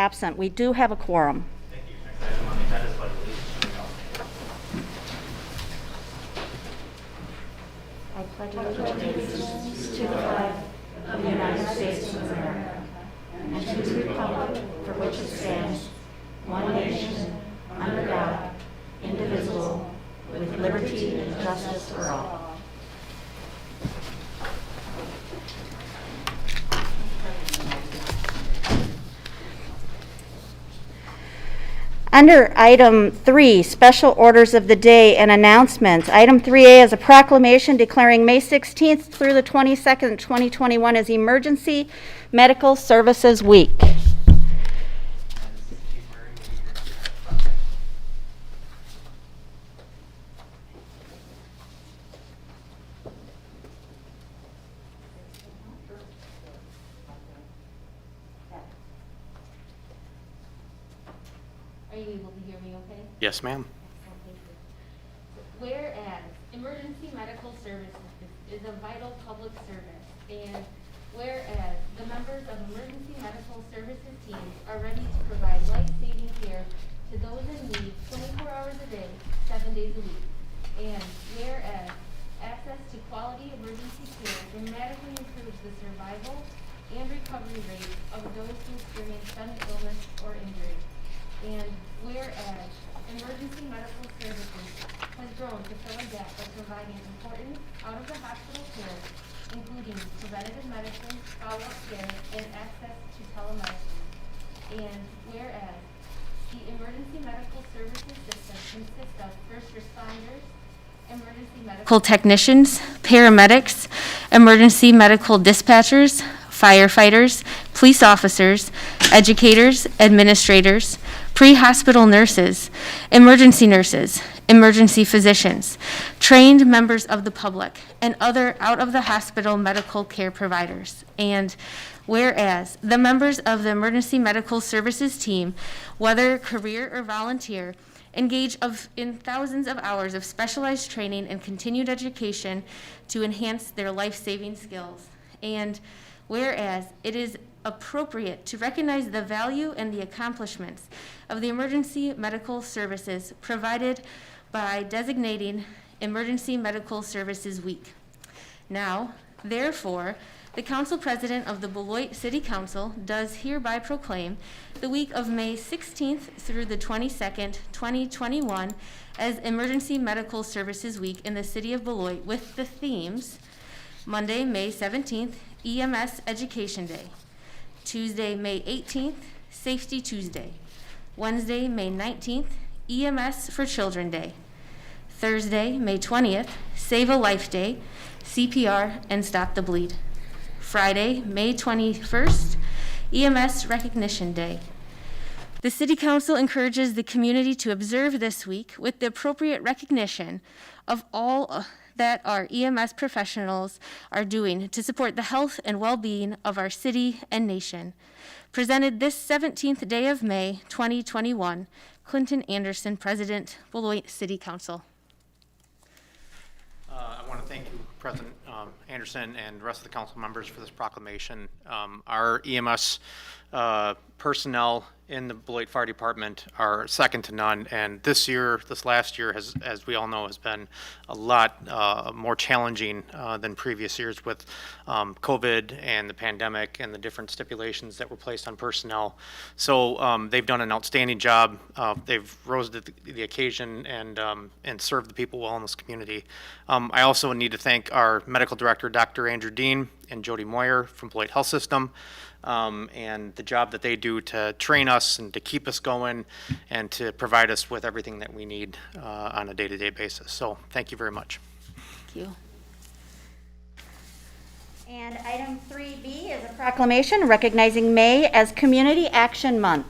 Absent. We do have a quorum. Thank you. Next item on the agenda is pledge allegiance. I pledge allegiance to the flag of the United States of America and to the republic for which it stands, one nation, under God, indivisible, with liberty and justice for all. Under item 3, special orders of the day and announcements. Item 3A is a proclamation declaring May 16th through the 22nd, 2021 as Emergency Medical Services Week. Are you able to hear me okay? Yes, ma'am. Thank you. Whereas emergency medical services is a vital public service, and whereas the members of emergency medical services teams are ready to provide life-saving care to those in need 24 hours a day, 7 days a week, and whereas access to quality emergency care dramatically improves the survival and recovery rate of those who experience sudden illness or injury. And whereas emergency medical services has grown to fill a gap by providing important out-of-the-hospital care, including preventative medicine, follow-up care, and access to telemedicine. And whereas the emergency medical services system consists of first responders, emergency medical technicians, paramedics, emergency medical dispatchers, firefighters, police officers, educators, administrators, pre-hospital nurses, emergency physicians, trained members of the public, and other out-of-the-hospital medical care providers. And whereas the members of the emergency medical services team, whether career or volunteer, engage in thousands of hours of specialized training and continued education to enhance their life-saving skills. And whereas it is appropriate to recognize the value and the accomplishments of the emergency medical services provided by designating Emergency Medical Services Week. Now, therefore, the Council President of the Beloit City Council does hereby proclaim the week of May 16th through the 22nd, 2021 as Emergency Medical Services Week in the City of Beloit with the themes: Monday, May 17th, EMS Education Day; Tuesday, May 18th, Safety Tuesday; Wednesday, May 19th, EMS for Children Day; Thursday, May 20th, Save a Life Day, CPR and Stop the Bleed; Friday, May 21st, EMS Recognition Day. The City Council encourages the community to observe this week with the appropriate recognition of all that our EMS professionals are doing to support the health and well-being of our city and nation. Presented this 17th day of May, 2021, Clinton Anderson, President, Beloit City Council. I want to thank you, President Anderson, and the rest of the council members for this proclamation. Our EMS personnel in the Beloit Fire Department are second to none, and this last year, as we all know, has been a lot more challenging than previous years with COVID and the pandemic and the different stipulations that were placed on personnel. So they've done an outstanding job. They've rose to the occasion and served the people well in this community. I also need to thank our medical director, Dr. Andrew Dean, and Jody Moyer from Beloit Health System, and the job that they do to train us and to keep us going and to provide us with everything that we need on a day-to-day basis. So thank you very much. Thank you. And item 3B is a proclamation recognizing May as Community Action Month.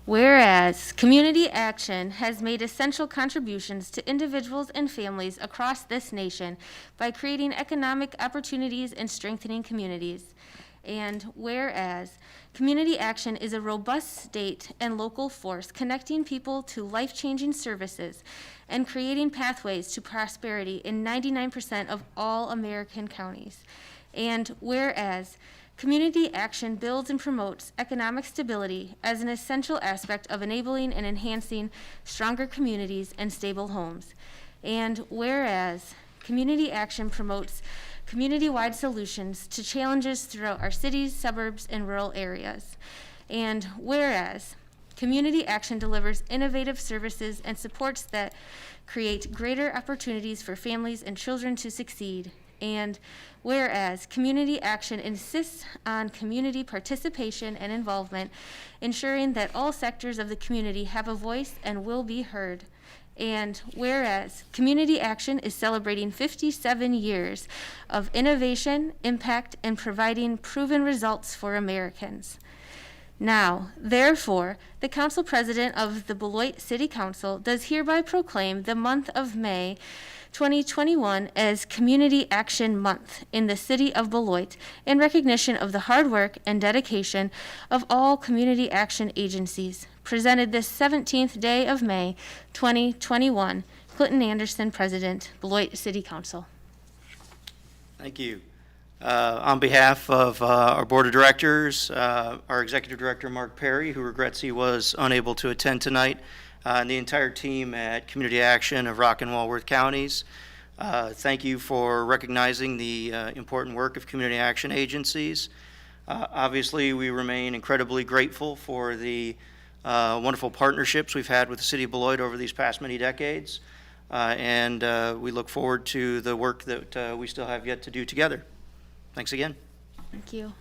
Whereas community action has made essential contributions to individuals and families across this nation by creating economic opportunities and strengthening communities. And whereas community action is a robust state and local force connecting people to life-changing services and creating pathways to prosperity in 99% of all American counties. And whereas community action builds and promotes economic stability as an essential aspect of enabling and enhancing stronger communities and stable homes. And whereas community action promotes community-wide solutions to challenges throughout our cities, suburbs, and rural areas. And whereas community action delivers innovative services and supports that create greater opportunities for families and children to succeed. And whereas community action insists on community participation and involvement, ensuring that all sectors of the community have a voice and will be heard. And whereas community action is celebrating 57 years of innovation, impact, and providing proven results for Americans. Now, therefore, the Council President of the Beloit City Council does hereby proclaim the month of May 2021 as Community Action Month in the city of Beloit in recognition of the hard work and dedication of all community action agencies. Presented this 17th day of May 2021, Clinton Anderson, President, Beloit City Council. Thank you. On behalf of our Board of Directors, our Executive Director, Mark Perry, who regrets he was unable to attend tonight, and the entire team at Community Action of Rock and Walworth Counties, thank you for recognizing the important work of community action agencies. Obviously, we remain incredibly grateful for the wonderful partnerships we've had with the City of Beloit over these past many decades, and we look forward to the work that we still have yet to do together. Thanks again. Thank you.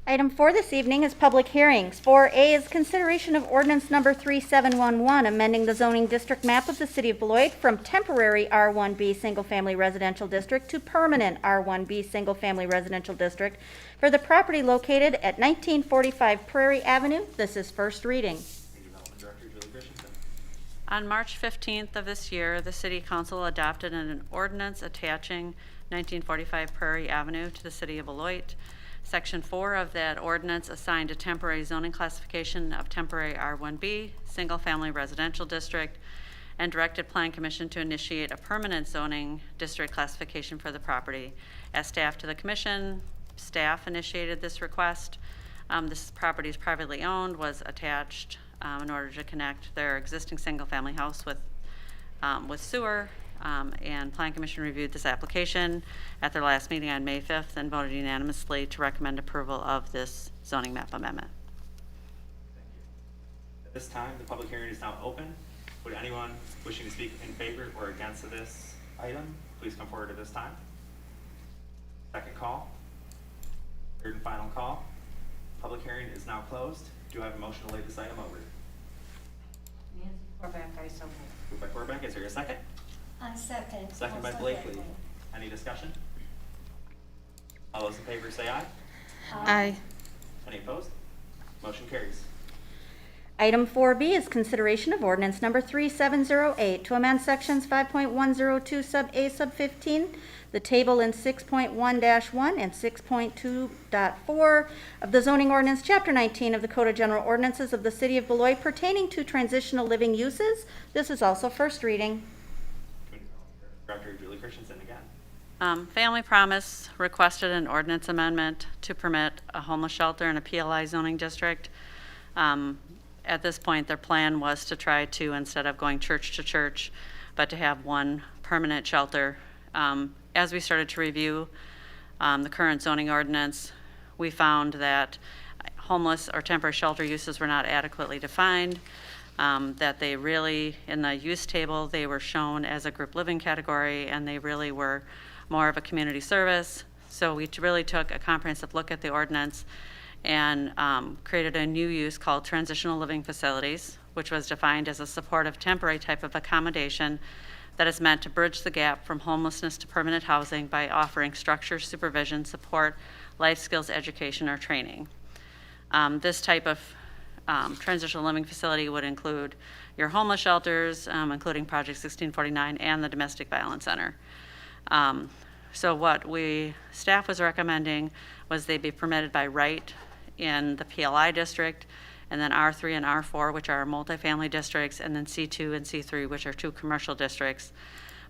Item 4 this evening is public hearings. 4A is consideration of ordinance number 3711, amending the zoning district map of the City of Beloit from temporary R1B single-family residential district to permanent R1B single-family residential district for the property located at 1945 Prairie Avenue. This is first reading. On March 15th of this year, the City Council adopted an ordinance attaching 1945 Prairie Avenue to the City of Beloit. Section 4 of that ordinance assigned a temporary zoning classification of temporary R1B, single-family residential district, and directed Plan Commission to initiate a permanent zoning district classification for the property. As staff to the Commission, staff initiated this request. This property is privately owned, was attached in order to connect their existing single-family house with sewer. And Plan Commission reviewed this application at their last meeting on May 5th and voted unanimously to recommend approval of this zoning map amendment. At this time, the public hearing is now open. Would anyone wishing to speak in favor or against this item, please come forward at this time. Second call. Third and final call. Public hearing is now closed. Do I have a motion to lay this item over? Nancy Corback, I so move. Moved by Corback. Is there a second? Second. Second by Blakely. Any discussion? All those in favor say aye. Aye. Any opposed? Motion carries. Item 4B is consideration of ordinance number 3708 to amend sections 5.102 sub A sub 15, the table in 6.1-1 and 6.2.4 of the zoning ordinance chapter 19 of the Code of General Ordinances of the City of Beloit pertaining to transitional living uses. This is also first reading. Director Julie Christensen again. Family Promise requested an ordinance amendment to permit a homeless shelter in a PLI zoning district. At this point, their plan was to try to, instead of going church to church, but to have one permanent shelter. As we started to review the current zoning ordinance, we found that homeless or temporary shelter uses were not adequately defined, that they really, in the use table, they were shown as a group living category, and they really were more of a community service. So we really took a comprehensive look at the ordinance and created a new use called transitional living facilities, which was defined as a supportive temporary type of accommodation that is meant to bridge the gap from homelessness to permanent housing by offering structure, supervision, support, life skills, education, or training. This type of transitional living facility would include your homeless shelters, including Project 1649 and the Domestic Violence Center. So what staff was recommending was they be permitted by right in the PLI district, and then R3 and R4, which are multifamily districts, and then C2 and C3, which are 2 commercial districts,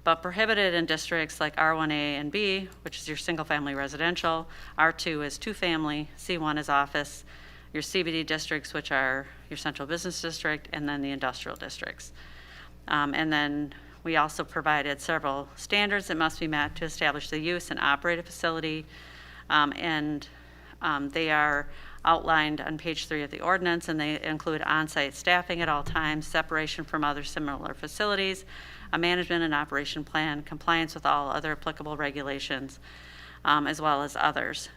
but prohibited in districts like R1A and B, which is your single-family residential, R2 is 2-family, C1 is office, your CBD districts, which are your central business district, and then the industrial districts. And then we also provided several standards that must be met to establish the use and operate a facility, and they are outlined on page 3 of the ordinance, and they include on-site staffing at all times, separation from other similar facilities, a management and operation plan, compliance with all other applicable regulations, as well as others.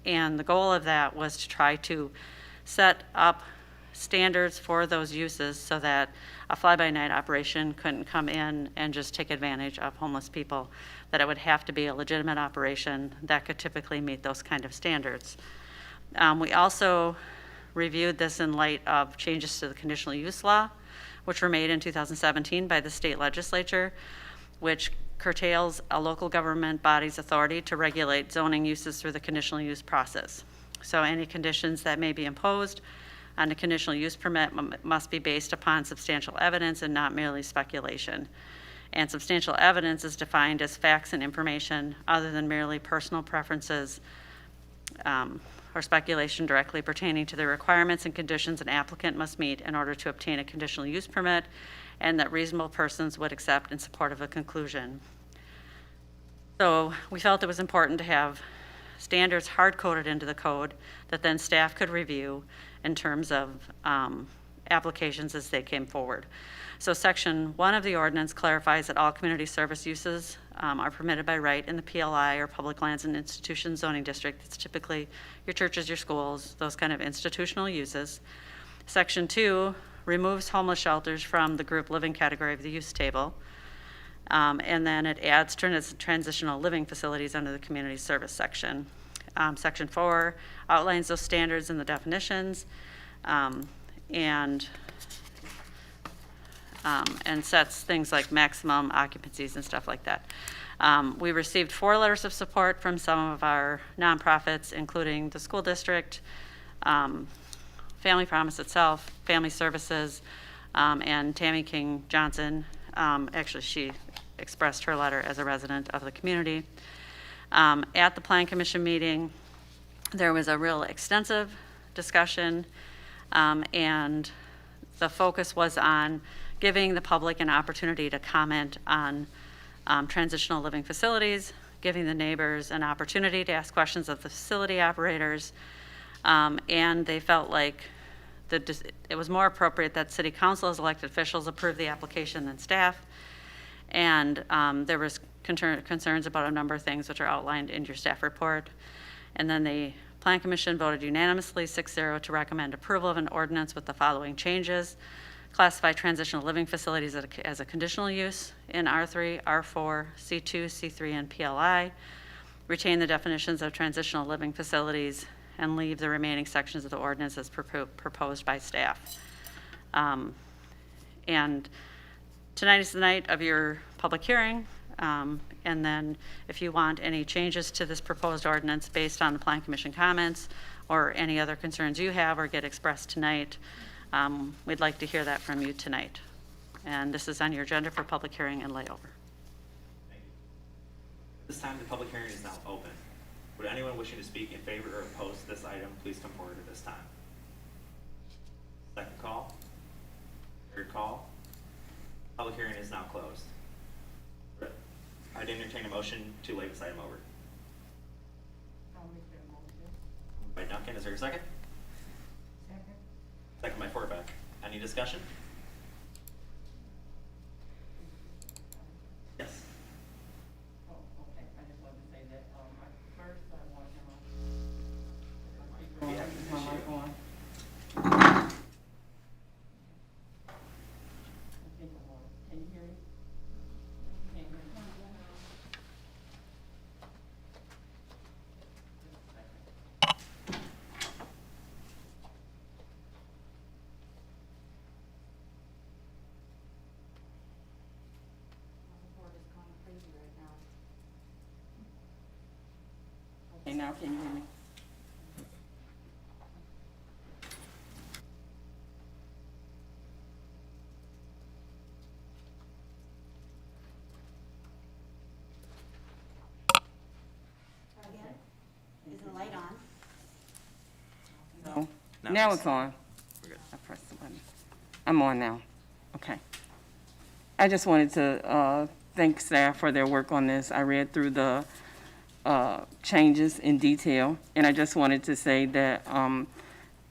And the goal of that was to try to set up standards for those uses so that a fly-by-night operation couldn't come in and just take advantage of homeless people, that it would have to be a legitimate operation that could typically meet those kind of standards. We also reviewed this in light of changes to the conditional use law, which were made in 2017 by the state legislature, which curtails a local government body's authority to regulate zoning uses through the conditional use process. So any conditions that may be imposed on a conditional use permit must be based upon substantial evidence and not merely speculation. And substantial evidence is defined as facts and information other than merely personal preferences or speculation directly pertaining to the requirements and conditions an applicant must meet in order to obtain a conditional use permit, and that reasonable persons would accept in support of a conclusion. So we felt it was important to have standards hard-coded into the code that then staff could review in terms of applications as they came forward. So section 1 of the ordinance clarifies that all community service uses are permitted by right in the PLI or public lands and institutions zoning district. It's typically your churches, your schools, those kind of institutional uses. Section 2 removes homeless shelters from the group living category of the use table. And then it adds transitional living facilities under the community service section. Section 4 outlines those standards and the definitions, and sets things like maximum occupancies and stuff like that. We received 4 letters of support from some of our nonprofits, including the school district, Family Promise itself, Family Services, and Tammy King Johnson. Actually, she expressed her letter as a resident of the community. At the Plan Commission meeting, there was a real extensive discussion, and the focus was on giving the public an opportunity to comment on transitional living facilities, giving the neighbors an opportunity to ask questions of the facility operators, and they felt like it was more appropriate that city council as elected officials approve the application than staff. And there was concerns about a number of things which are outlined in your staff report. And then the Plan Commission voted unanimously 6-0 to recommend approval of an ordinance with the following changes. Classify transitional living facilities as a conditional use in R3, R4, C2, C3, and PLI. Retain the definitions of transitional living facilities and leave the remaining sections of the ordinance as proposed by staff. And tonight is the night of your public hearing. And then if you want any changes to this proposed ordinance based on the Plan Commission comments or any other concerns you have or get expressed tonight, we'd like to hear that from you tonight. And this is on your agenda for public hearing and layover. Thank you. This time, the public hearing is now open. Would anyone wishing to speak in favor or oppose this item, please come forward at this time. Second call. Third call. Public hearing is now closed. I'd entertain a motion to lay this item over. Moved by Duncan, is there a second? Second by Forbeck. Any discussion? Yes. Okay, I just wanted to say that, first I want Yeah, to, my mic on? I think I'm on. Can you hear me? Can't hear me. Okay, now can you hear me? Is the light on? No. No, Now it's- it's on. We're good. I pressed the button. I'm on now. Okay. I just wanted to thank staff for their work on this. I read through the changes in detail, and I just wanted to say that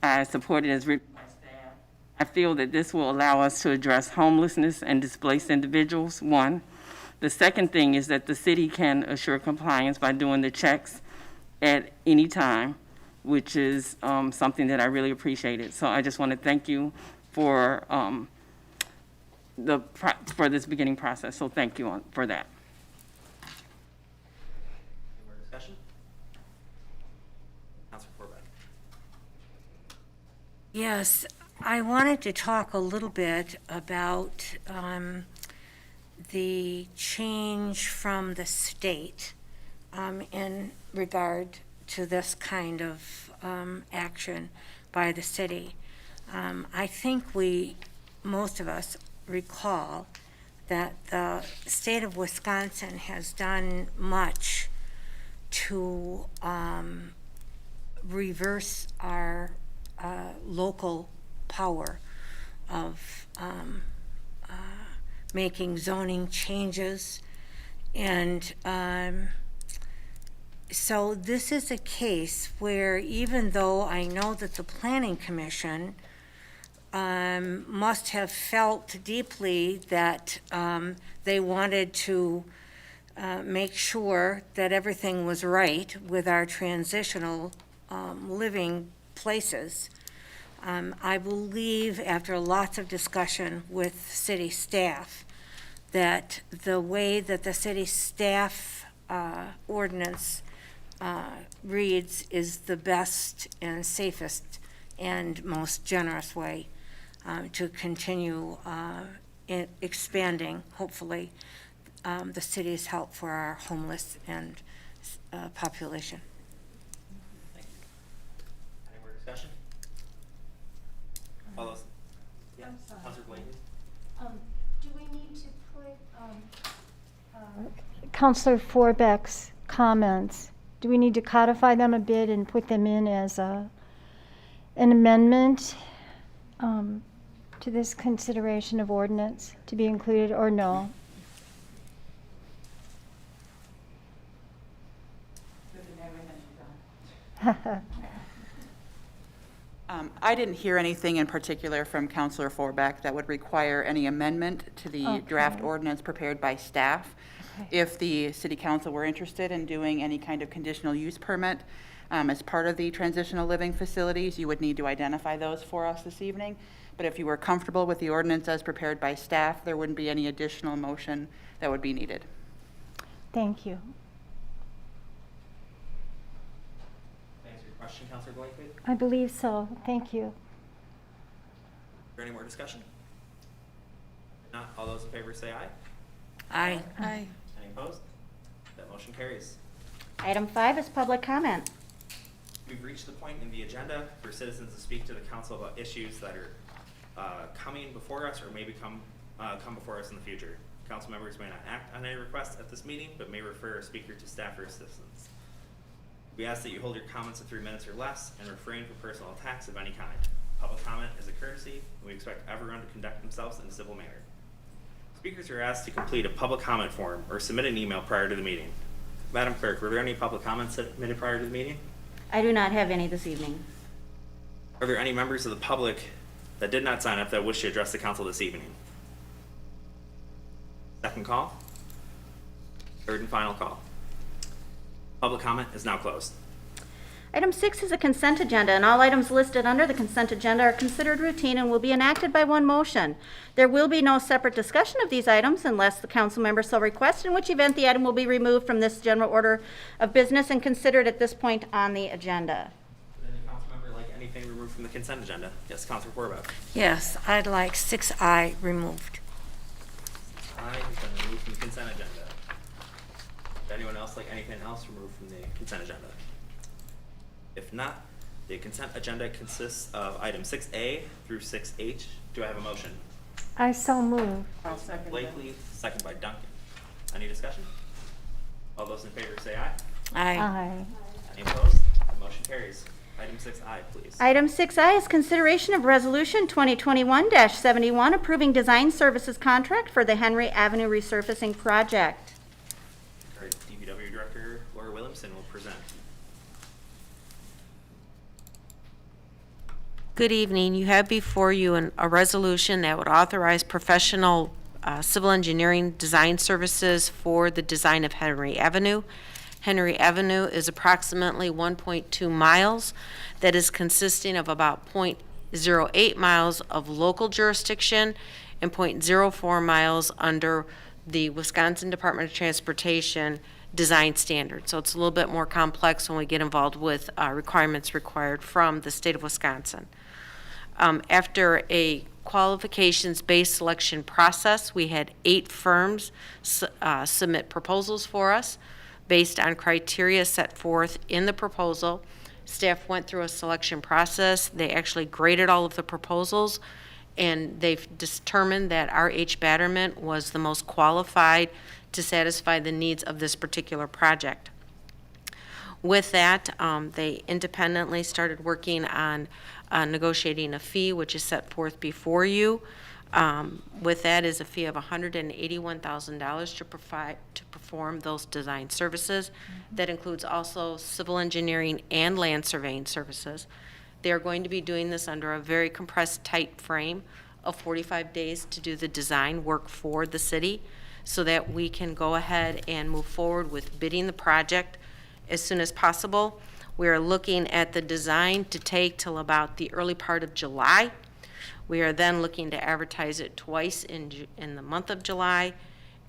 I support it as written by staff. I feel that this will allow us to address homelessness and displaced individuals, one. The second thing is that the city can assure compliance by doing the checks at any time, which is something that I really appreciated. So I just want to thank you for for this beginning process. So thank you for that. Any more discussion? Counselor Corbett. Yes, I wanted to talk a little bit about the change from the state in regard to this kind of action by the city. I think most of us recall that the state of Wisconsin has done much to reverse our local power of making zoning changes. And so this is a case where, even though I know that the Planning Commission must have felt deeply that they wanted to make sure that everything was right with our transitional living places, I believe, after lots of discussion with city staff, that the way that the city staff ordinance reads is the best and safest and most generous way to continue expanding, hopefully, the city's help for our homeless and population. Thank you. Any more discussion? All those? Yeah. I'm sorry. Counselor Blakely? Do we need to put Counselor Forbeck's comments, do we need to codify them a bit and put them in as an amendment to this consideration of ordinance to be included, or no? I didn't hear anything in particular from Counselor Forbeck that would require any amendment to the draft Okay. ordinance prepared by staff. Okay. If the city council were interested in doing any kind of conditional use permit as part of the transitional living facilities, you would need to identify those for us this evening. But if you were comfortable with the ordinance as prepared by staff, there wouldn't be any additional motion that would be needed. Thank you. Thanks for your question, Counselor Blakely. Is I believe so. Thank you. there any more discussion? If not, all those in favor say aye. Aye. Aye. Any opposed? That motion carries. Item 5 is public comment. We've reached the point in the agenda for citizens to speak to the council about issues that are coming before us or maybe come before us in the future. Council members may not act on any requests at this meeting, but may refer a speaker to staff for assistance. We ask that you hold your comments to 3 minutes or less and refrain from personal attacks of any kind. Public comment is a courtesy, and we expect everyone to conduct themselves in a civil manner. Speakers are asked to complete a public comment form or submit an email prior to the meeting. Madam Clerk, were there any public comments submitted prior to the meeting? I do not have any this evening. Are there any members of the public that did not sign up that wish to address the council this evening? Second call. Third and final call. Public comment is now closed. Item 6 is a consent agenda, and all items listed under the consent agenda are considered routine and will be enacted by one motion. There will be no separate discussion of these items unless the council member so requests, in which event the item will be removed from this general order of business and considered at this point on the agenda. Would any council member like anything removed from the consent agenda? Yes, Councilor Forbeck. Yes, I'd like 6I removed. I has been removed from the consent agenda. Would anyone else like anything else removed from the consent agenda? If not, the consent agenda consists of items 6A through 6H. Do I have a motion? I so move. I'll second that. Blakely, second by Duncan. Any discussion? All those in favor say aye. Aye. Any opposed? The motion carries. Item 6I, please. Item 6I is consideration of Resolution 2021-71 approving design services contract for the Henry Avenue resurfacing project. Our DPW Director, Laura Williamson, will present. Good evening. You have before you a resolution that would authorize professional civil engineering design services for the design of Henry Avenue. Henry Avenue is approximately 1.2 miles that is consisting of about 0.08 miles of local jurisdiction and 0.04 miles under the Wisconsin Department of Transportation design standard. So it's a little bit more complex when we get involved with requirements required from the state of Wisconsin. After a qualifications-based selection process, we had 8 firms submit proposals for us based on criteria set forth in the proposal. Staff went through a selection process. They actually graded all of the proposals, and they've determined that R.H. Batterman was the most qualified to satisfy the needs of this particular project. With that, they independently started working on negotiating a fee, which is set forth before you. With that is a fee of $181,000 to perform those design services. That includes also civil engineering and land surveying services. They are going to be doing this under a very compressed, tight frame of 45 days to do the design work for the city so that we can go ahead and move forward with bidding the project as soon as possible. We are looking at the design to take till about the early part of July. We are then looking to advertise it twice in the month of July,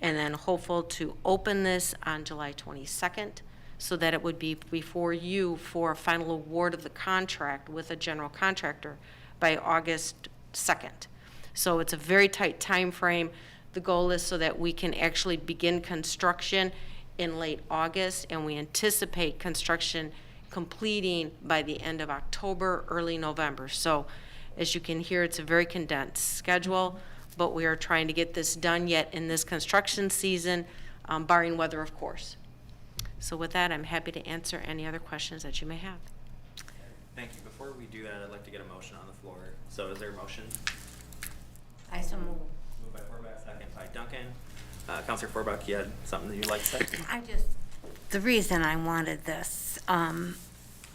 and then hopeful to open this on July 22nd so that it would be before you for a final award of the contract with a general contractor by August 2nd. So it's a very tight time frame. The goal is so that we can actually begin construction in late August, and we anticipate construction completing by the end of October, early November. So as you can hear, it's a very condensed schedule, but we are trying to get this done yet in this construction season, barring weather, of course. So with that, I'm happy to answer any other questions that you may have. Thank you. Before we do that, I'd like to get a motion on the floor. So is there a motion? I so move. Moved by Forbach, second by Duncan. Counselor Forbach, you had something that you'd like to say? The reason I wanted this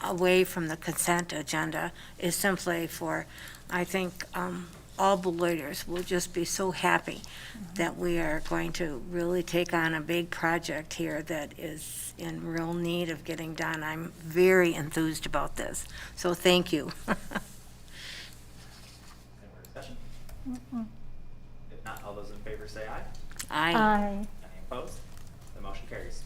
away from the consent agenda is simply for, I think, all Beloiters will just be so happy that we are going to really take on a big project here that is in real need of getting done. I'm very enthused about this, so thank you. Any more discussion? If not, all those in favor say aye. Aye. Any opposed? The motion carries.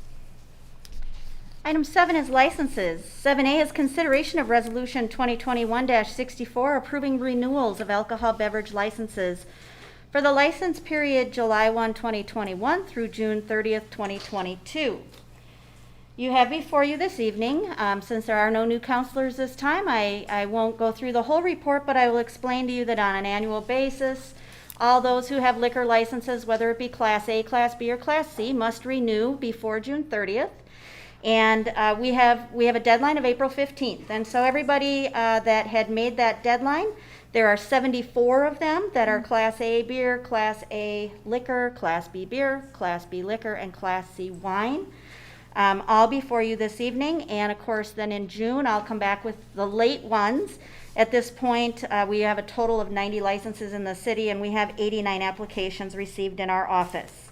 Item 7 is licenses. 7A is consideration of Resolution 2021-64 approving renewals of alcohol beverage licenses for the license period July 1, 2021 through June 30th, 2022. You have before you this evening, since there are no new counselors this time, I won't go through the whole report, but I will explain to you that on an annual basis, all those who have liquor licenses, whether it be Class A, Class B, or Class C, must renew before June 30th. And we have a deadline of April 15th. And so everybody that had made that deadline, there are 74 of them that are Class A beer, Class A liquor, Class B beer, Class B liquor, and Class C wine, all before you this evening. And of course, then in June, I'll come back with the late ones. At this point, we have a total of 90 licenses in the city, and we have 89 applications received in our office.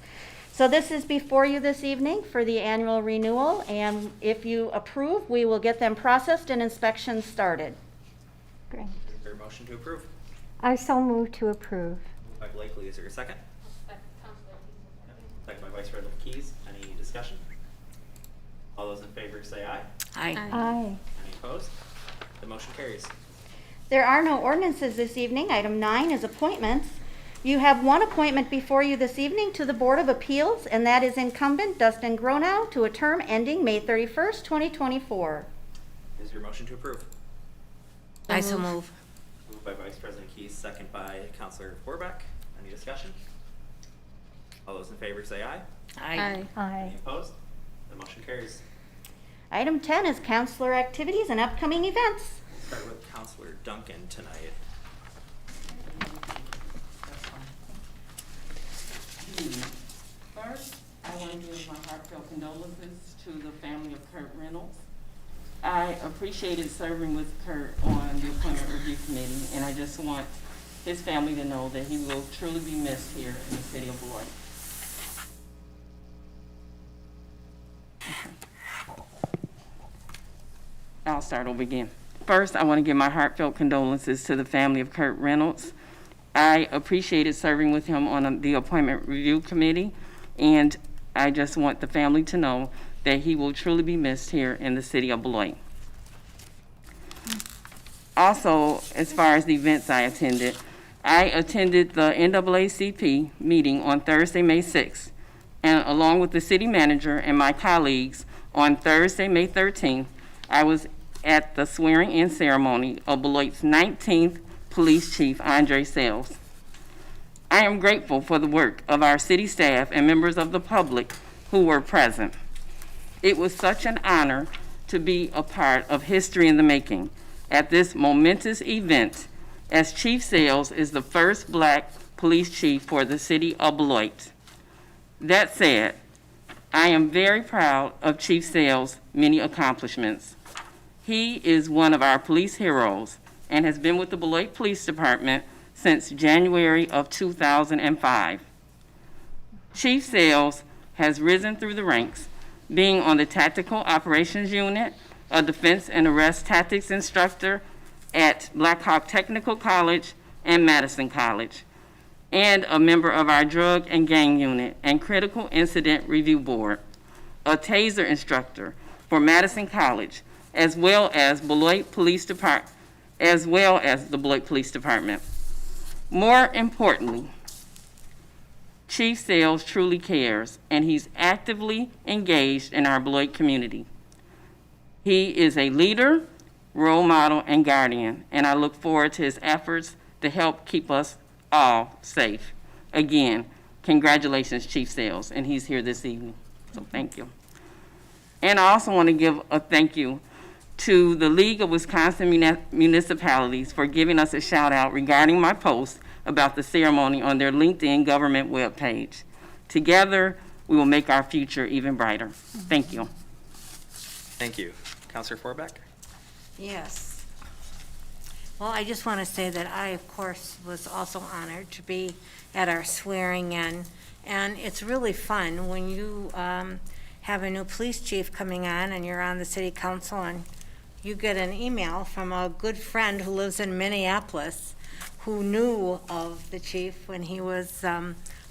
So this is before you this evening for the annual renewal, and if you approve, we will get them processed and inspections started. Great. Is there a motion to approve? I so move to approve. Moved by Blakely, is there a second? Second by Vice President Keys. Any discussion? All those in favor say aye. Aye. Aye. Any opposed? The motion carries. There are no ordinances this evening. Item 9 is appointments. You have one appointment before you this evening to the Board of Appeals, and that is incumbent Dustin Gronow to a term ending May 31st, 2024. Is your motion to approve? I so move. Moved by Vice President Keys, second by Counselor Forbeck. Any discussion? All those in favor say aye. Aye. Aye. Any opposed? The motion carries. Item 10 is counselor activities and upcoming events. Start with Counselor Duncan tonight. First, I want to give my heartfelt condolences to the family of Kurt Reynolds. I appreciated serving with Kurt on the Appointment Review Committee, and I just want his family to know that he will truly be missed here in the city of Beloit. I'll start over again. First, I want to give my heartfelt condolences to the family of Kurt Reynolds. I appreciated serving with him on the Appointment Review Committee, and I just want the family to know that he will truly be missed here in the city of Beloit. Also, as far as the events I attended the NAACP meeting on Thursday, May 6th, and along with the city manager and my colleagues on Thursday, May 13th, I was at the swearing-in ceremony of Beloit's 19th Police Chief, Andre Sales. I am grateful for the work of our city staff and members of the public who were present. It was such an honor to be a part of history in the making at this momentous event, as Chief Sales is the first Black police chief for the city of Beloit. That said, I am very proud of Chief Sales' many accomplishments. He is one of our police heroes and has been with the Beloit Police Department since January of 2005. Chief Sales has risen through the ranks, being on the Tactical Operations Unit, a defense and arrest tactics instructor at Black Hawk Technical College and Madison College, and a member of our Drug and Gang Unit and Critical Incident Review Board, a TASER instructor for Madison College, as well as the Beloit Police Department. More importantly, Chief Sales truly cares, and he's actively engaged in our Beloit community. He is a leader, role model, and guardian, and I look forward to his efforts to help keep us all safe. Again, congratulations, Chief Sales, and he's here this evening, so thank you. And I also want to give a thank you to the League of Wisconsin Municipalities for giving us a shout out regarding my post about the ceremony on their LinkedIn government webpage. Together, we will make our future even brighter. Thank you. Thank you. Counselor Forbeck? Yes. Well, I just want to say that I, of course, was also honored to be at our swearing-in, and it's really fun when you have a new police chief coming on and you're on the city council and you get an email from a good friend who lives in Minneapolis who knew of the chief when he was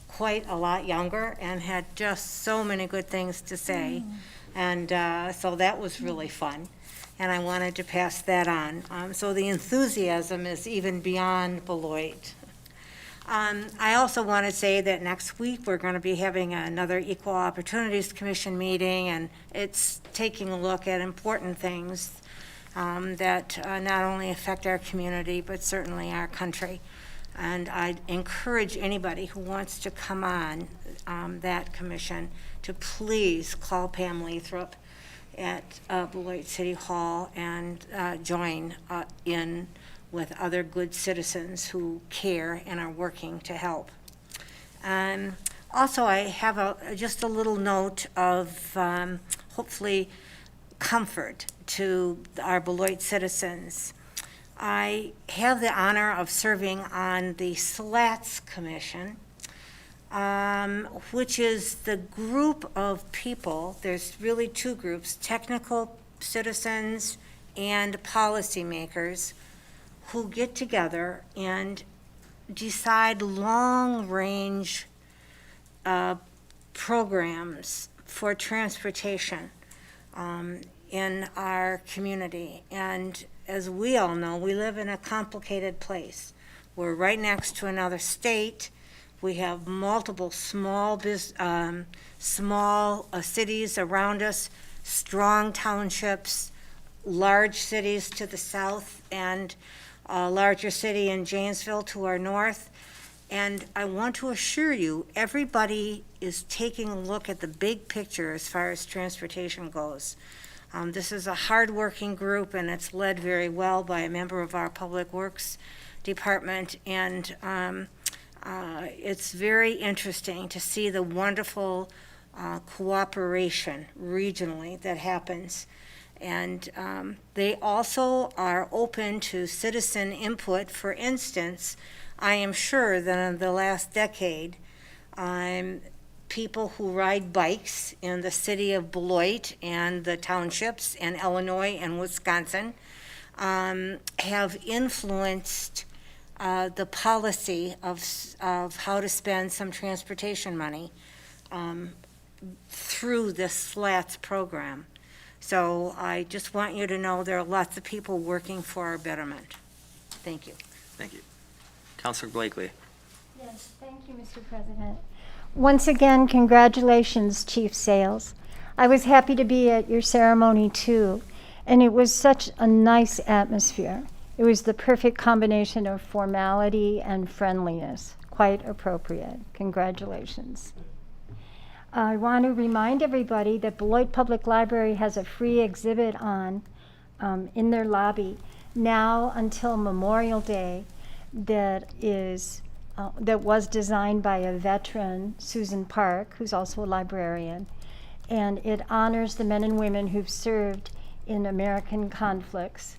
quite a lot younger and had just so many good things to say. And so that was really fun. And I wanted to pass that on. So the enthusiasm is even beyond Beloit. I also want to say that next week we're going to be having another Equal Opportunities Commission meeting, and it's taking a look at important things that not only affect our community, but certainly our country. And I'd encourage anybody who wants to come on that commission to please call Pam Lathrop at Beloit City Hall and join in with other good citizens who care and are working to help. Also, I have just a little note of hopefully comfort to our Beloit citizens. I have the honor of serving on the SLATS Commission, which is the group of people, there's really two groups, technical citizens and policymakers, who get together and decide long-range programs for transportation in our community. And as we all know, we live in a complicated place. We're right next to another state. We have multiple small cities around us, strong townships, large cities to the south and a larger city in Janesville to our north. And I want to assure you, everybody is taking a look at the big picture as far as transportation goes. This is a hardworking group, and it's led very well by a member of our Public Works Department. And it's very interesting to see the wonderful cooperation regionally that happens. And they also are open to citizen input. For instance, I am sure that in the last decade, people who ride bikes in the city of Beloit and the townships in Illinois and Wisconsin have influenced the policy of how to spend some transportation money through this SLATS program. So I just want you to know there are lots of people working for our betterment. Thank you. Thank you. Councilor Blakely. Yes, thank you, Mr. President. Once again, congratulations, Chief Sales. I was happy to be at your ceremony too, and it was such a nice atmosphere. It was the perfect combination of formality and friendliness. Quite appropriate. Congratulations. I want to remind everybody that Beloit Public Library has a free exhibit on in their lobby now until Memorial Day that was designed by a veteran, Susan Park, who's also a librarian, and it honors the men and women who've served in American conflicts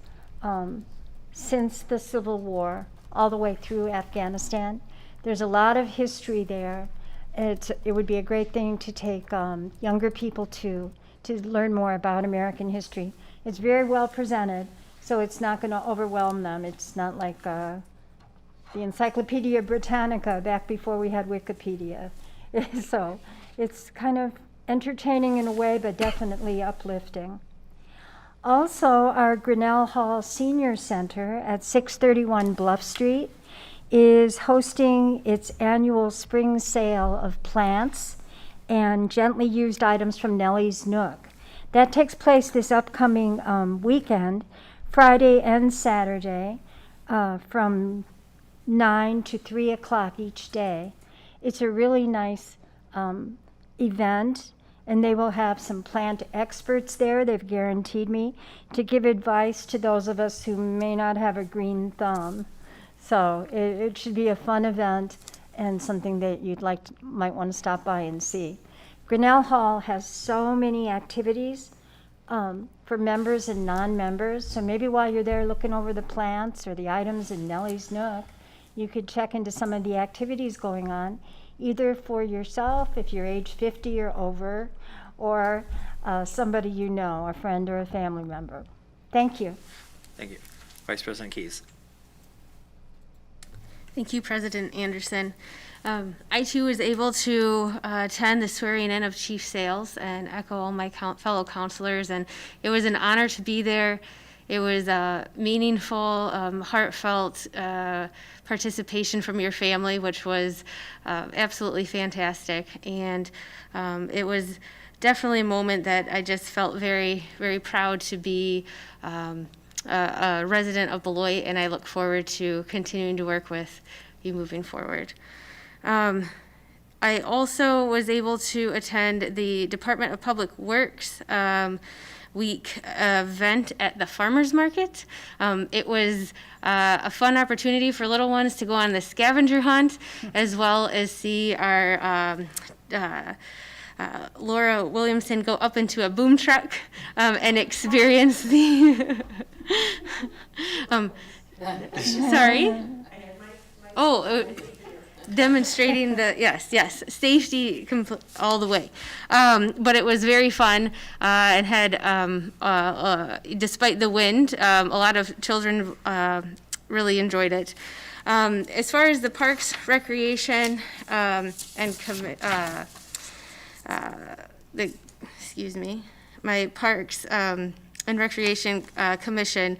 since the Civil War all the way through Afghanistan. There's a lot of history there. It would be a great thing to take younger people to learn more about American history. It's very well presented, so it's not going to overwhelm them. It's not like the Encyclopedia Britannica back before we had Wikipedia. So it's kind of entertaining in a way, but definitely uplifting. Also, our Grinnell Hall Senior Center at 631 Bluff Street is hosting its annual spring sale of plants and gently used items from Nellie's Nook. That takes place this upcoming weekend, Friday and Saturday, from 9 to 3 o'clock each day. It's a really nice event, and they will have some plant experts there. They've guaranteed me to give advice to those of us who may not have a green thumb. So it should be a fun event and something that you'd might want to stop by and see. Grinnell Hall has so many activities for members and non-members. So maybe while you're there looking over the plants or the items in Nellie's Nook, you could check into some of the activities going on, either for yourself, if you're age 50 or over, or somebody you know, a friend or a family member. Thank you. Thank you. Vice President Keys. Thank you, President Anderson. I too was able to attend the swearing in of Chief Sales and echo all my fellow counselors, and it was an honor to be there. It was a meaningful, heartfelt participation from your family, which was absolutely fantastic. And it was definitely a moment that I just felt very, very proud to be a resident of Beloit, and I look forward to continuing to work with you moving forward. I also was able to attend the Department of Public Works week event at the farmers market. It was a fun opportunity for little ones to go on the scavenger hunt, as well as see our Laura Williamson go up into a boom truck and experience the sorry. Demonstrating the yes safety all the way, but it was very fun and had despite the wind, a lot of children really enjoyed it. As far as the parks, recreation, my parks and recreation commission,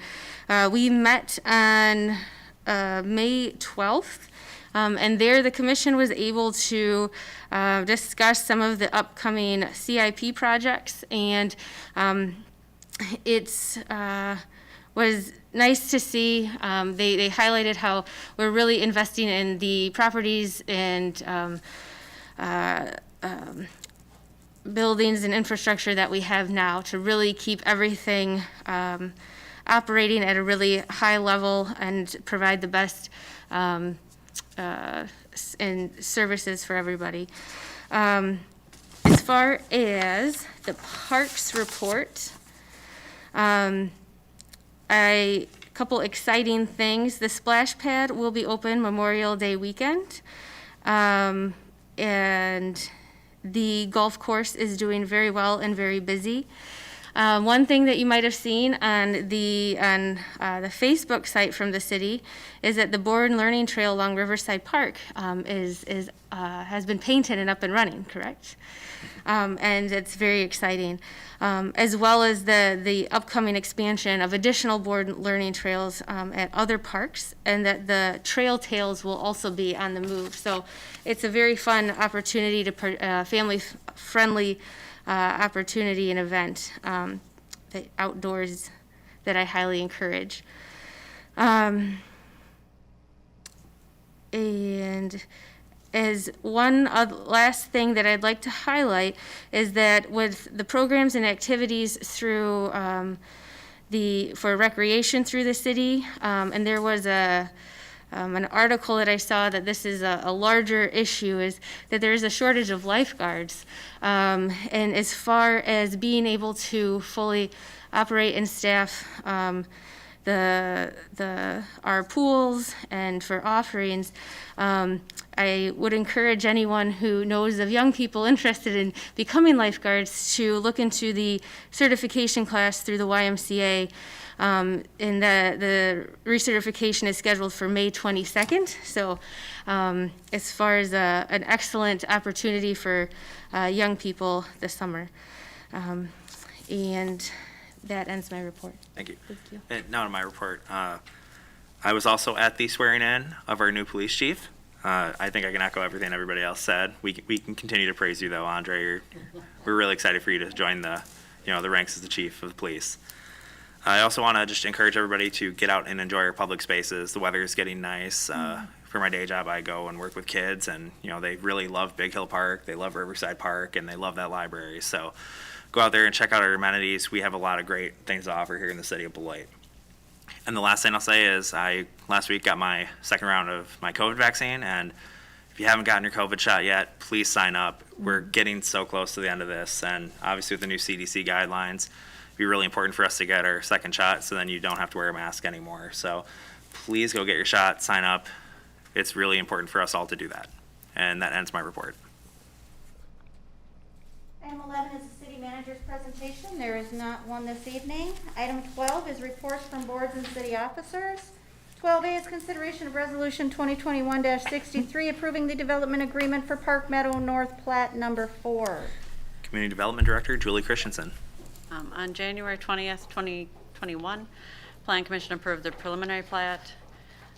we met on May 12th. And there the commission was able to discuss some of the upcoming CIP projects and it's was nice to see. They highlighted how we're really investing in the properties and buildings and infrastructure that we have now to really keep everything operating at a really high level and provide the best and services for everybody. As far as the parks report, a couple exciting things. The splash pad will be open Memorial Day weekend. And the golf course is doing very well and very busy. One thing that you might have seen on the Facebook site from the city is that the Board and Learning Trail along Riverside Park has been painted and up and running, correct? And it's very exciting, as well as the upcoming expansion of additional board learning trails at other parks, and that the trail tails will also be on the move. So it's a very fun opportunity to family-friendly opportunity and event, the outdoors that I highly encourage. And as one last thing that I'd like to highlight is that with the programs and activities through for recreation through the city, and there was an article that I saw that this is a larger issue, is that there is a shortage of lifeguards. And as far as being able to fully operate and staff our pools and for offerings, I would encourage anyone who knows of young people interested in becoming lifeguards to look into the certification class through the YMCA. And the recertification is scheduled for May 22nd. So as far as an excellent opportunity for young people this summer. And that ends my report. Thank you. Thank you. And now to my report. I was also at the swearing in of our new police chief. I think I can echo everything everybody else said. We can continue to praise you though, Andre. We're really excited for you to join the ranks as the chief of the police. I also want to just encourage everybody to get out and enjoy our public spaces. The weather is getting nice. For my day job, I go and work with kids, and they really love Big Hill Park. They love Riverside Park, and they love that library. So go out there and check out our amenities. We have a lot of great things to offer here in the city of Beloit. And the last thing I'll say is I last week got my second round of my COVID vaccine, and if you haven't gotten your COVID shot yet, please sign up. We're getting so close to the end of this, and obviously with the new CDC guidelines, it'd be really important for us to get our second shot so then you don't have to wear a mask anymore. So please go get your shot, sign up. It's really important for us all to do that. And that ends my report. Item 11 is the city manager's presentation. There is not one this evening. Item 12 is reports from boards and city officers. 12A is consideration of resolution 2021-63 approving the development agreement for Park Meadow North Plat number 4. Community Development Director Julie Christensen. On January 20th, 2021, Plan Commission approved the preliminary plat.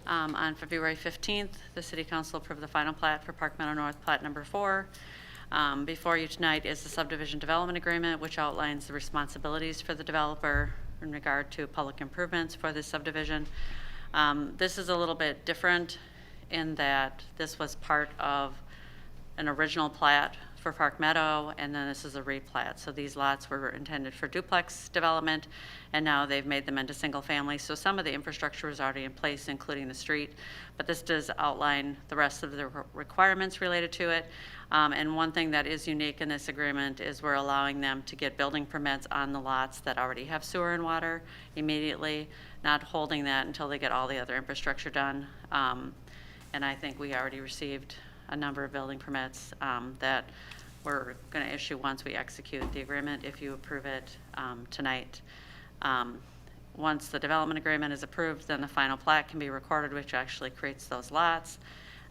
On February 15th, the City Council approved the final plat for Park Meadow North Plat number 4. Before you tonight is the subdivision development agreement, which outlines the responsibilities for the developer in regard to public improvements for this subdivision. This is a little bit different in that this was part of an original plat for Park Meadow, and then this is a replat. So these lots were intended for duplex development, and now they've made them into single family. So some of the infrastructure is already in place, including the street, but this does outline the rest of the requirements related to it. And one thing that is unique in this agreement is we're allowing them to get building permits on the lots that already have sewer and water immediately, not holding that until they get all the other infrastructure done. And I think we already received a number of building permits that we're going to issue once we execute the agreement, if you approve it tonight. Once the development agreement is approved, then the final plat can be recorded, which actually creates those lots.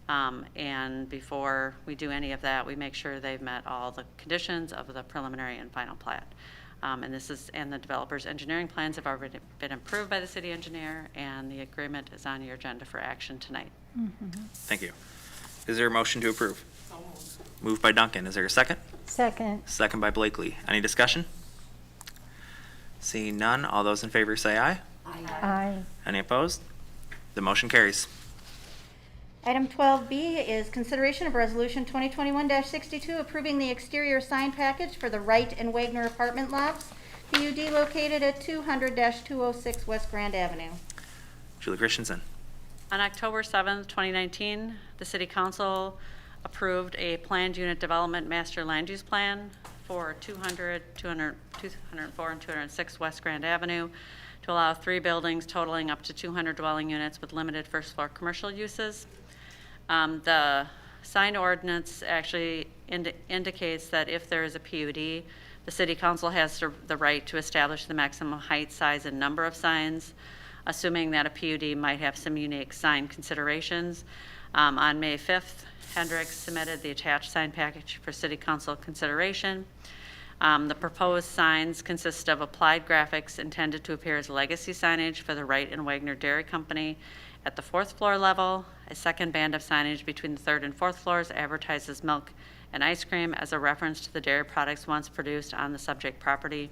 And before we do any of that, we make sure they've met all the conditions of the preliminary and final plat. And the developer's engineering plans have already been approved by the city engineer, and the agreement is on your agenda for action tonight. Thank you. Is there a motion to approve? Moved by Duncan. Is there a second? Second. Second by Blakely. Any discussion? Seeing none, all those in favor say aye. Aye. Any opposed? The motion carries. Item 12B is consideration of Resolution 2021-62 approving the exterior sign package for the Wright and Wagner apartment lots, PUD located at 200-206 West Grand Avenue. Julie Christensen. On October 7th, 2019, the City Council approved a planned unit development master land use plan for 204, and 206 West Grand Avenue to allow 3 buildings totaling up to 200 dwelling units with limited first floor commercial uses. The sign ordinance actually indicates that if there is a PUD, the City Council has the right to establish the maximum height, size, and number of signs, assuming that a PUD might have some unique sign considerations. On May 5th, Hendricks submitted the attached sign package for City Council consideration. The proposed signs consist of applied graphics intended to appear as legacy signage for the Wright and Wagner Dairy Company at the 4th floor level. A second band of signage between the 3rd and 4th floors advertises milk and ice cream as a reference to the dairy products once produced on the subject property.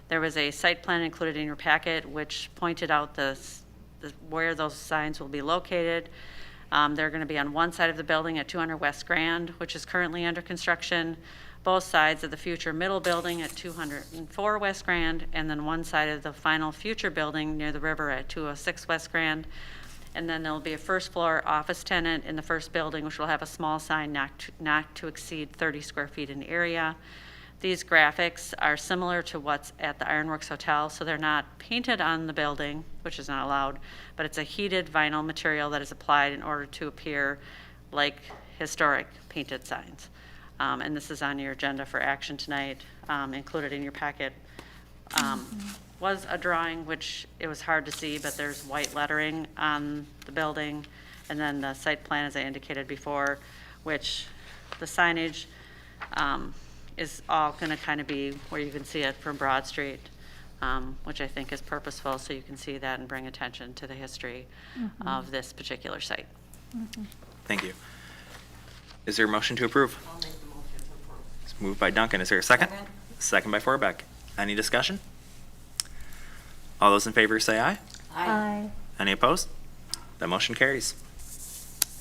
There was a site plan included in your packet which pointed out where those signs will be located. They're going to be on one side of the building at 200 West Grand, which is currently under construction, both sides of the future middle building at 204 West Grand, and then one side of the final future building near the river at 206 West Grand. And then there'll be a first floor office tenant in the first building, which will have a small sign not to exceed 30 square feet in area. These graphics are similar to what's at the Ironworks Hotel, so they're not painted on the building, which is not allowed, but it's a heated vinyl material that is applied in order to appear like historic painted signs. And this is on your agenda for action tonight, included in your packet. Was a drawing, which it was hard to see, but there's white lettering on the building. And then the site plan, as I indicated before, which the signage is all going to kind of be where you can see it from Broad Street, which I think is purposeful, so you can see that and bring attention to the history of this particular site. Thank you. Is there a motion to approve? I'll make the motion to approve. It's moved by Duncan. Is there a second? Second. Second by Forbeck. Any discussion? All those in favor say aye. Aye. Any opposed? The motion carries.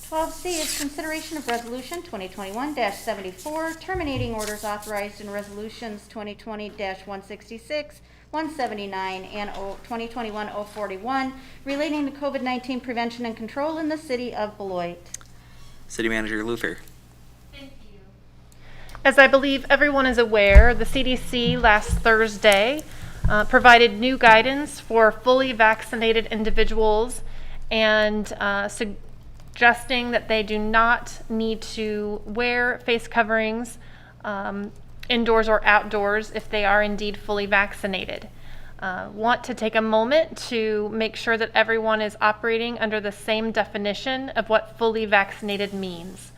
12C is consideration of Resolution 2021-74, terminating orders authorized in Resolutions 2020-166, 179, and 2021-041 relating to COVID-19 prevention and control in the city of Beloit. City Manager Luther. As I believe everyone is aware, the CDC last Thursday provided new guidance for fully vaccinated individuals and suggesting that they do not need to wear face coverings indoors or outdoors if they are indeed fully vaccinated. Want to take a moment to make sure that everyone is operating under the same definition of what fully vaccinated means.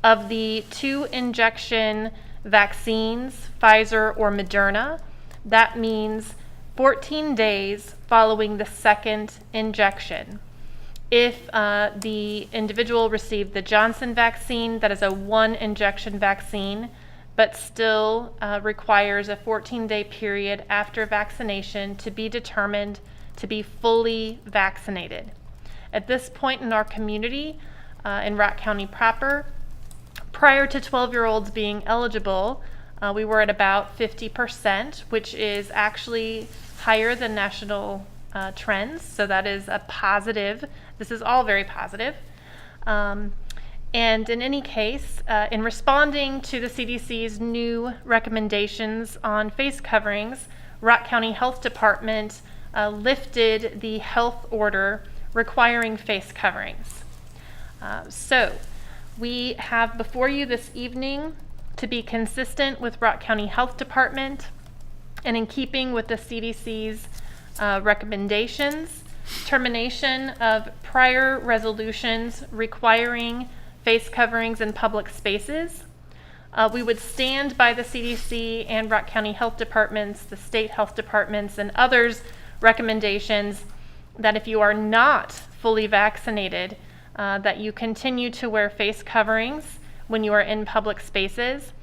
Of the 2 injection vaccines, Pfizer or Moderna, that means 14 days following the second injection. If the individual received the Johnson vaccine, that is a 1 injection vaccine, but still requires a 14-day period after vaccination to be determined to be fully vaccinated. At this point in our community, in Rock County proper, prior to 12-year-olds being eligible, we were at about 50%, which is actually higher than national trends, so that is a positive. This is all very positive. And in any case, in responding to the CDC's new recommendations on face coverings, Rock County Health Department lifted the health order requiring face coverings. So we have before you this evening, to be consistent with Rock County Health Department and in keeping with the CDC's recommendations, termination of prior resolutions requiring face coverings in public spaces. We would stand by the CDC and Rock County Health Departments, the state health departments, and others' recommendations that if you are not fully vaccinated, that you continue to wear face coverings when you are in public spaces.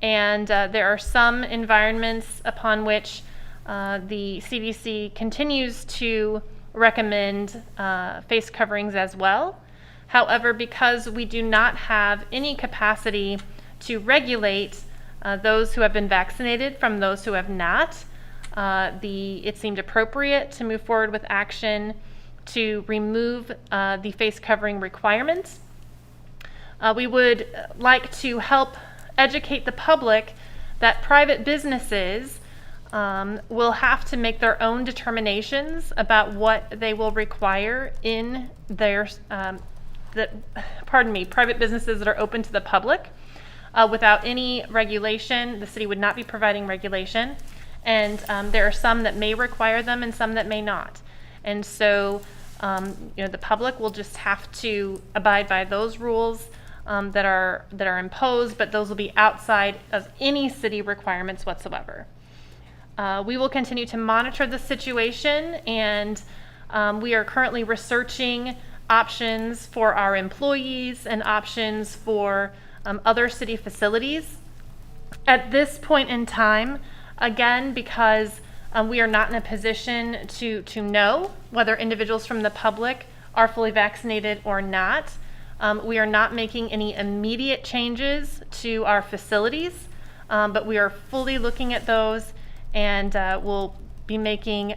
And there are some environments upon which The CDC continues to recommend face coverings as well. However, because we do not have any capacity to regulate those who have been vaccinated from those who have not, it seemed appropriate to move forward with action to remove the face covering requirements. We would like to help educate the public that private businesses will have to make their own determinations about what they will require in their, private businesses that are open to the public. Without any regulation, the city would not be providing regulation. And there are some that may require them and some that may not. And so, the public will just have to abide by those rules that are imposed, but those will be outside of any city requirements whatsoever. We will continue to monitor the situation, and we are currently researching options for our employees and options for other city facilities. At this point in time, again, because we are not in a position to know whether individuals from the public are fully vaccinated or not, we are not making any immediate changes to our facilities, but we are fully looking at those, and we'll be making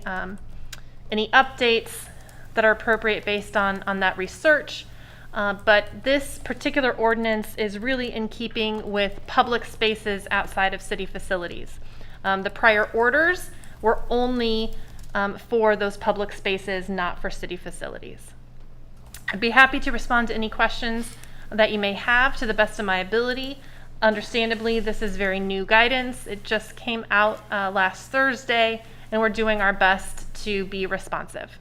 any updates that are appropriate based on that research. But this particular ordinance is really in keeping with public spaces outside of city facilities. The prior orders were only for those public spaces, not for city facilities. I'd be happy to respond to any questions that you may have to the best of my ability. Understandably, this is very new guidance. It just came out last Thursday, and we're doing our best to be responsive.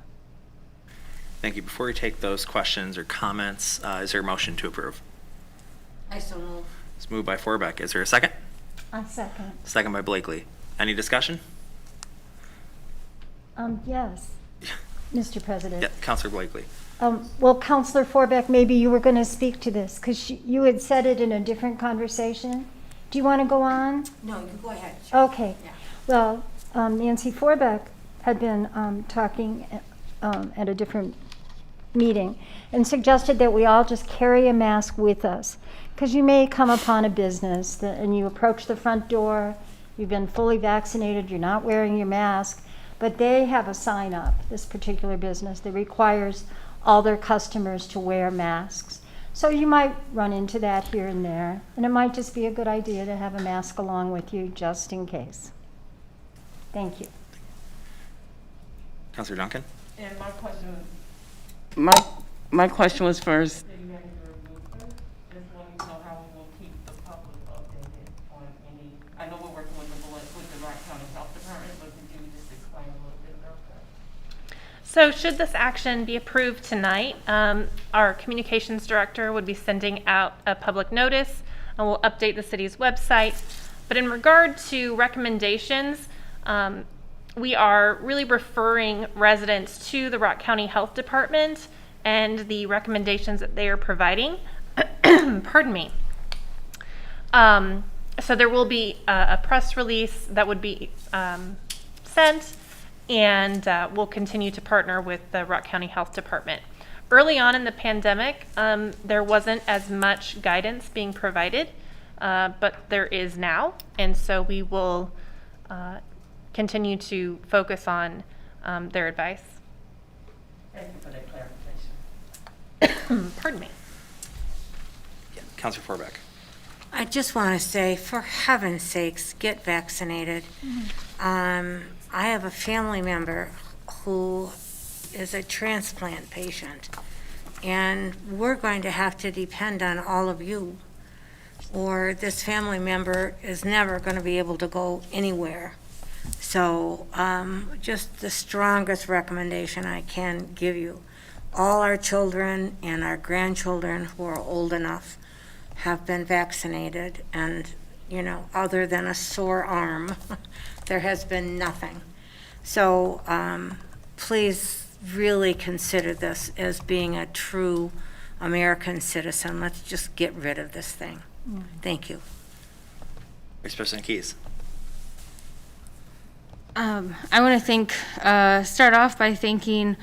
Thank you. Before we take those questions or comments, is there a motion to approve? I so move. It's moved by Forbeck. Is there a second? I second. Second by Blakely. Any discussion? Yes, Mr. President. Yeah, Councilor Blakely. Well, Councilor Forbeck, maybe you were going to speak to this because you had said it in a different conversation. Do you want to go on? No, you go ahead. Okay. Yeah. Well, Nancy Forbeck had been talking at a different meeting and suggested that we all just carry a mask with us because you may come upon a business and you approach the front door, you've been fully vaccinated, you're not wearing your mask, but they have a sign up, this particular business, that requires all their customers to wear masks. So you might run into that here and there, and it might just be a good idea to have a mask along with you just in case. Thank you. Councilor Duncan? And my question was first. Just wanting to know how we will keep the public updated on any. I know we're working with the Wright County Health Department, but could you just explain a little bit about that? So should this action be approved tonight, our communications director would be sending out a public notice, and we'll update the city's website. But in regard to recommendations, we are really referring residents to the Rock County Health Department and the recommendations that they are providing. Pardon me. So there will be a press release that would be sent, and we'll continue to partner with the Rock County Health Department. Early on in the pandemic, there wasn't as much guidance being provided, but there is now, and so we will continue to focus on their advice. Thank you for that clarification. Pardon me. Yeah, Councilor Forbeck. I just want to say, for heaven's sakes, get vaccinated. I have a family member who is a transplant patient, and we're going to have to depend on all of you, or this family member is never going to be able to go anywhere. So just the strongest recommendation I can give you. All our children and our grandchildren who are old enough have been vaccinated, and, you know, other than a sore arm, there has been nothing. So please really consider this as being a true American citizen. Let's just get rid of this thing. Thank you. Vice President Keys. I want to start off by thanking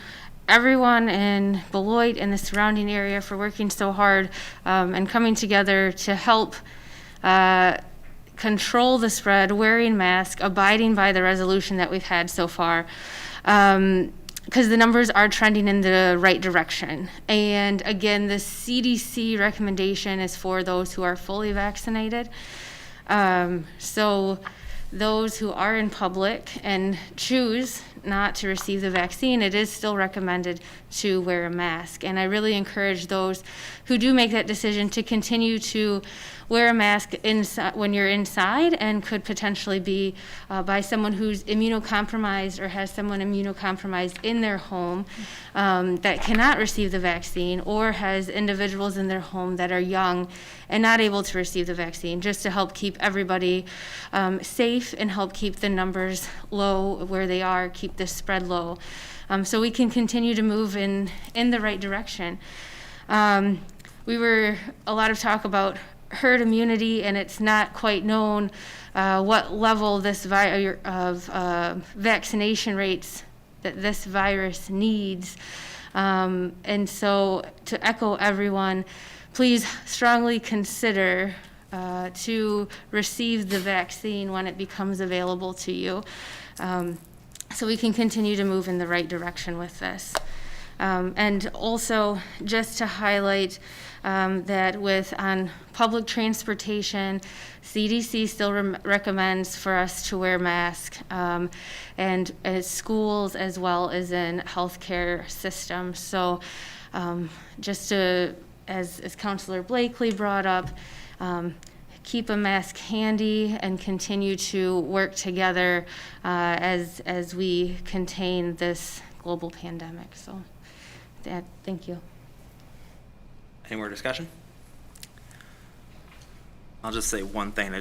everyone in Beloit and the surrounding area for working so hard and coming together to help control the spread, wearing masks, abiding by the resolution that we've had so far. Because the numbers are trending in the right direction. And again, the CDC recommendation is for those who are fully vaccinated. So those who are in public and choose not to receive the vaccine, it is still recommended to wear a mask. And I really encourage those who do make that decision to continue to wear a mask when you're inside and could potentially be by someone who's immunocompromised or has someone immunocompromised in their home that cannot receive the vaccine, or has individuals in their home that are young and not able to receive the vaccine, just to help keep everybody safe and help keep the numbers low where they are, keep the spread low, so we can continue to move in the right direction. We were a lot of talk about herd immunity, and it's not quite known what level this vaccination rates that this virus needs. And so to echo everyone, please strongly consider to receive the vaccine when it becomes available to you, so we can continue to move in the right direction with this. And also, just to highlight that on public transportation, CDC still recommends for us to wear masks, and at schools as well as in healthcare systems. So just to, as Councilor Blakely brought up, keep a mask handy and continue to work together as we contain this global pandemic. So thank you. Any more discussion? I'll just say one thing. A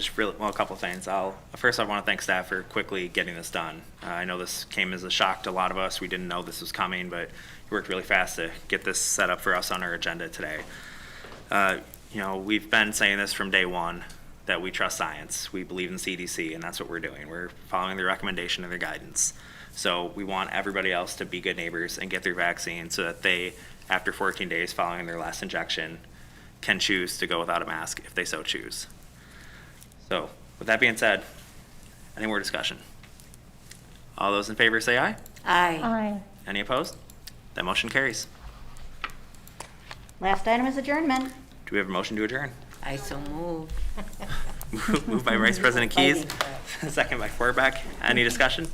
couple of things. First, I want to thank staff for quickly getting this done. I know this came as a shock to a lot of us. We didn't know this was coming, but you worked really fast to get this set up for us on our agenda today. We've been saying this from day one, that we trust science. We believe in CDC, and that's what we're doing. We're following the recommendation and their guidance. So we want everybody else to be good neighbors and get their vaccine so that they, after 14 days following their last injection, can choose to go without a mask if they so choose. So with that being said, any more discussion? All those in favor say aye. Aye. Aye. Any opposed? That motion carries. Last item is adjournment. Do we have a motion to adjourn? I so move. Moved by Vice President Keys, second by Forbeck. Any discussion?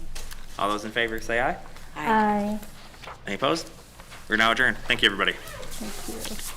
All those in favor say aye. Aye. Any opposed? We're now adjourned. Thank you, everybody. Thank you.